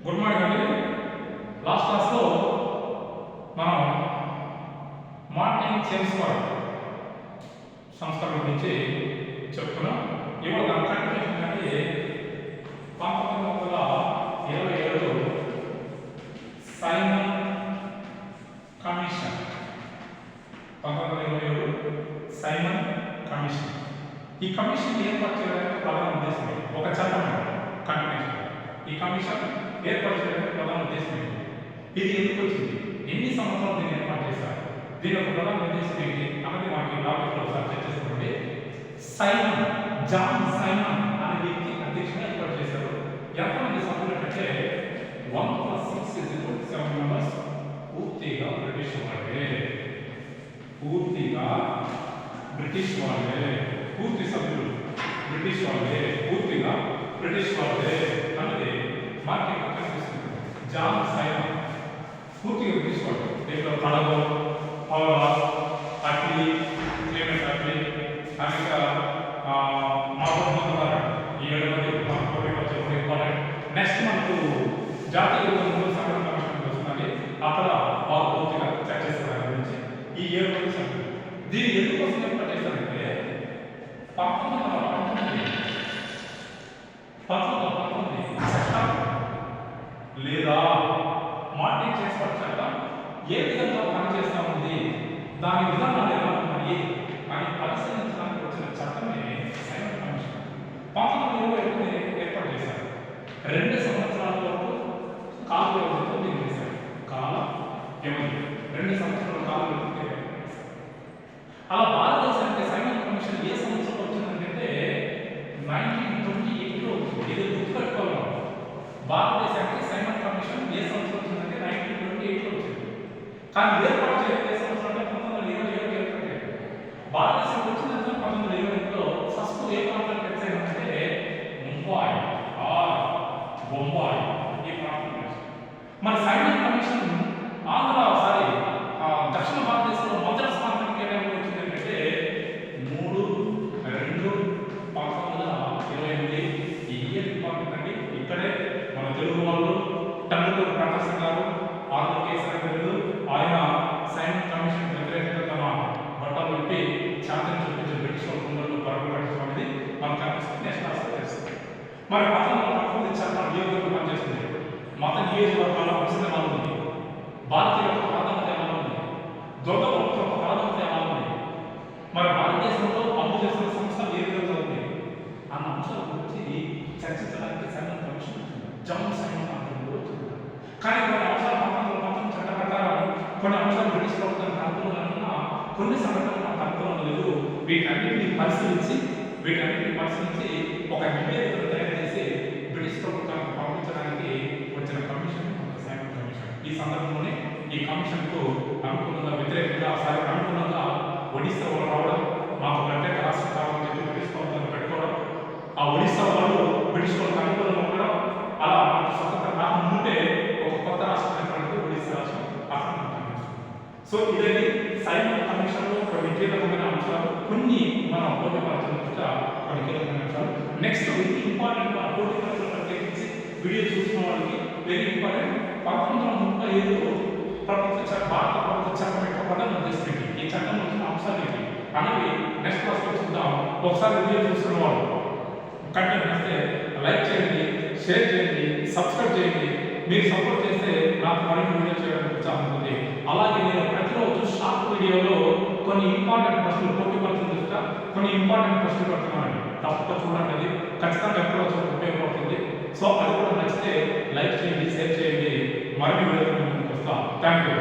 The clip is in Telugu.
గుడ్ మార్నింగ్ అండి. లాస్ట్ క్లాస్లో మనం మార్టిన్ చేమ్స్ఫోర్డ్ సంస్కరణ గురించి చెప్తున్నాం. ఇవాళ దాని కంటిన్యూషన్ అంటే 1927 సైమన్ కమిషన్. 1927 Simon commission. ఈ కమిషన్ ఏర్పాటు చేయడానికి ప్రధాన ఉద్దేశం ఒక చట్టం కంటిన్యూషన్. ఈ కమిషన్ ఏర్పాటు చేయడానికి ప్రధాన ఉద్దేశం ఏంటి, ఇది ఎందుకు వచ్చింది, ఎన్ని సంవత్సరాలు దీన్ని ఏర్పాటు చేశారు, దీని యొక్క ప్రధాన ఉద్దేశం ఏంటి అన్నది మనకి టాపిక్లో ఒకసారి చర్చిస్తుంటే, సైమన్ జాన్ సైమన్ అనే వ్యక్తి అధ్యక్షుడిగా ఏర్పాటు చేశారు. ఎంతమంది సభ్యులు అంటే 1+6=7 మెంబర్స్. పూర్తిగా బ్రిటిష్ వాళ్ళే, పూర్తి సభ్యులు బ్రిటిష్ వాళ్ళే, పూర్తిగా బ్రిటిష్ వాళ్ళే అన్నది మార్కెట్ కనిపిస్తుంది. జాన్ సైమన్ పూర్తిగా బ్రిటిష్ వాళ్ళు. దీంట్లో పడగో, పవర్, అట్లీ, క్లేమెంట్ అట్లీ, అమెరికా ఈ 7 మంది ఇంపార్టెంట్. నెక్స్ట్ మనకు జాతీయ సంఘటన కమిషన్ వస్తుంది. అక్కడ వాళ్ళు పూర్తిగా చర్చిస్తారు గురించి. ఈ 7 మంది సభ్యులు దీన్ని ఎందుకోసం ఏర్పాటు చేస్తారంటే 1919 చట్టం లేదా మార్టిన్ చేమ్స్ఫోర్డ్ చట్టం ఏ విధంగా పనిచేస్తూ ఉంది, దాని విధానాలు ఎలా ఉన్నాయి అని పరిశీలించడానికి వచ్చిన చట్టమే సైమన్ కమిషన్. 1920 ఏర్పాటు చేశారు. 2 సంవత్సరాల వరకు కాల వ్యవధితో దీన్ని చేశారు. కాల వ్యవధి 2 సంవత్సరాల కాల వ్యవధితో అలా భారతదేశానికి సైమన్ కమిషన్ ఏ సంవత్సరంలో వచ్చిందంటే 1928లో వచ్చింది. ఇది గుర్తుపెట్టుకోవాలి. భారతదేశానికి సైమన్ కమిషన్ ఏ సంవత్సరం వచ్చిందంటే 1928లో వచ్చింది. కానీ ఏర్పాటు చేయడం ఏ సంవత్సరం అంటే 1927లో ఏర్పాటు చేయాలి. భారతదేశం వచ్చిందంటే 1927లో ఫస్ట్ ఏ ప్రాంతానికి టచ్ అయిందంటే బొంబాయి ఈ ప్రాంతం. మన సైమన్ కమిషన్ దక్షిణ భారతదేశంలో మొదటి స్థానానికి ఏ టైంలో వచ్చింది అంటే 3/2/1928. ఈ ఇయర్ ఇంపార్టెంట్ అండి. ఇక్కడే మన తెలుగు వాళ్ళు టంగుటూరి ప్రకాశం గారు ఆంధ్రకేశ్వర ఆయన సైమన్ కమిషన్ వ్యతిరేకంగా తమ బట్టలు పెట్టి ఛాతీని చూపించి బ్రిటిష్ వాళ్ళ పరపడించడం అనేది మనకు కనిపిస్తుంది. నెక్స్ట్ క్లాస్లో తెలుస్తుంది. మరి మతం చట్టం ఏ విధంగా పనిచేస్తుంది, మత నియోజకవర్గాల అంశం ఉంది, భారతీయ యొక్క ప్రాధాన్యత ఏమైనా ఉంది, దొంగ ప్రభుత్వం యొక్క ప్రాధాన్యత ఏమైనా ఉంది, మరి భారతదేశంలో అమలు చేస్తున్న సంస్థలు ఏ విధంగా ఉంది అన్న అంశాల గురించి చర్చించడానికి సైమన్ కమిషన్ వచ్చింది. జాన్ సైమన్ ఆధ్వర్యంలో వచ్చింది. కానీ కొన్ని అంశాలు 1919 చట్ట ప్రకారం కొన్ని అంశాలు బ్రిటిష్ ప్రభుత్వానికి అనుకూలంగా ఉన్నా కొన్ని సంఘటనలు మనకు అనుకూలంగా లేదు. వీటన్నిటిని పరిశీలించి ఒక నివేదికను తయారు చేసి బ్రిటిష్ ప్రభుత్వానికి పంపించడానికి వచ్చిన కమిషన్ సైమన్ కమిషన్. ఈ సందర్భంలోనే ఈ కమిషన్కు అనుకూలంగా వ్యతిరేకంగా అనుకూలంగా ఒడిశా వాళ్ళు రావడం, మాకు ప్రత్యేక రాష్ట్రం కావాలని చెప్పి బ్రిటిష్ ప్రభుత్వాన్ని పెట్టుకోవడం, ఆ ఒడిశా వాళ్ళు బ్రిటిష్ వాళ్ళకి అనుకూలంగా ఉండడం, అలా మనకు స్వతంత్రం రాకముందే ఒక కొత్త రాష్ట్రం ఏర్పడితే ఒడిశా రాష్ట్రం అసలు. సో ఇదండి సైమన్ కమిషన్లో కొన్ని కీలకమైన అంశాలు, కొన్ని మనం పోటీపరచడం కొన్ని కీలకమైన అంశాలు. నెక్స్ట్ వెరీ ఇంపార్టెంట్ పోటీపరచడం ప్రత్యేకించి వీడియో చూసిన వాళ్ళకి వెరీ ఇంపార్టెంట్. 1937లో భారత ప్రభుత్వ చట్టం యొక్క ప్రధాన ఉద్దేశం ఏంటి, ఈ చట్టం వచ్చిన అంశాలు ఏంటి అనేవి నెక్స్ట్ క్లాస్లో చూద్దాం. ఒకసారి వీడియో చూస్తున్న వాళ్ళు కంటెంట్ నచ్చితే లైక్ చేయండి, షేర్ చేయండి, సబ్స్క్రైబ్ చేయండి. మీరు సపోర్ట్ చేస్తే నాకు మరిన్ని వీడియో చేయడానికి చాలా ఉంటుంది. అలాగే నేను ప్రతిరోజు షార్ట్ వీడియోలో కొన్ని ఇంపార్టెంట్ ప్రశ్నలు పోటీపరచడం చూస్తా, కొన్ని ఇంపార్టెంట్ ప్రశ్నలు పెడుతున్నానండి. తప్పక చూడండి, అది ఖచ్చితంగా ఎప్పుడో ఉపయోగపడుతుంది. సో అది కూడా నచ్చితే లైక్ చేయండి, షేర్ చేయండి. మరిన్ని వీడియోలు ముందుకు వస్తాం. Thank you.